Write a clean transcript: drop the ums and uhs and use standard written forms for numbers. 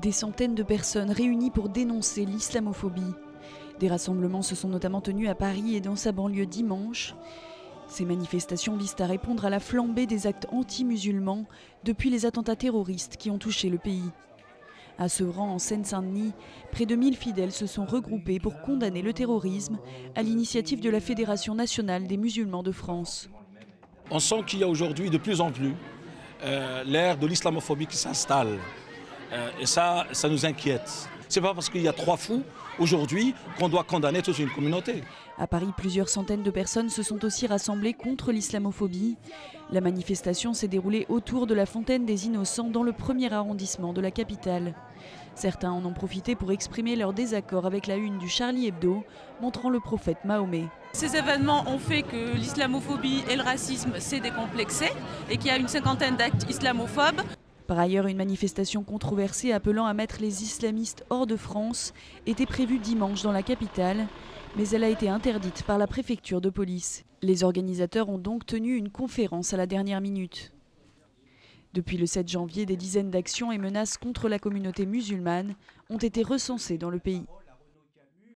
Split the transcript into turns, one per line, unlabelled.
Des centaines de personnes réunies pour dénoncer l'islamophobie. Des rassemblements se sont notamment tenus à Paris et dans sa banlieue dimanche. Ces manifestations visent à répondre à la flambée des actes anti-musulmans depuis les attentats terroristes qui ont touché le pays. À Sevran, en Seine-Saint-Denis, près de 1000 fidèles se sont regroupés pour condamner le terrorisme à l'initiative de la Fédération nationale des musulmans de France.
On sent qu'il y a aujourd'hui de plus en plus l'ère de l'islamophobie qui s'installe. Et ça nous inquiète. Ce n'est pas parce qu'il y a 3 fous aujourd'hui qu'on doit condamner toute une communauté.
À Paris, plusieurs centaines de personnes se sont aussi rassemblées contre l'islamophobie. La manifestation s'est déroulée autour de la Fontaine des Innocents dans le 1er arrondissement de la capitale. Certains en ont profité pour exprimer leur désaccord avec la une du Charlie Hebdo, montrant le prophète Mahomet.
Ces événements ont fait que l'islamophobie et le racisme s'est décomplexé et qu'il y a une cinquantaine d'actes islamophobes.
Par ailleurs, une manifestation controversée appelant à mettre les islamistes hors de France était prévue dimanche dans la capitale, mais elle a été interdite par la préfecture de police. Les organisateurs ont donc tenu une conférence à la dernière minute. Depuis le 7 janvier, des dizaines d'actions et menaces contre la communauté musulmane ont été recensées dans le pays.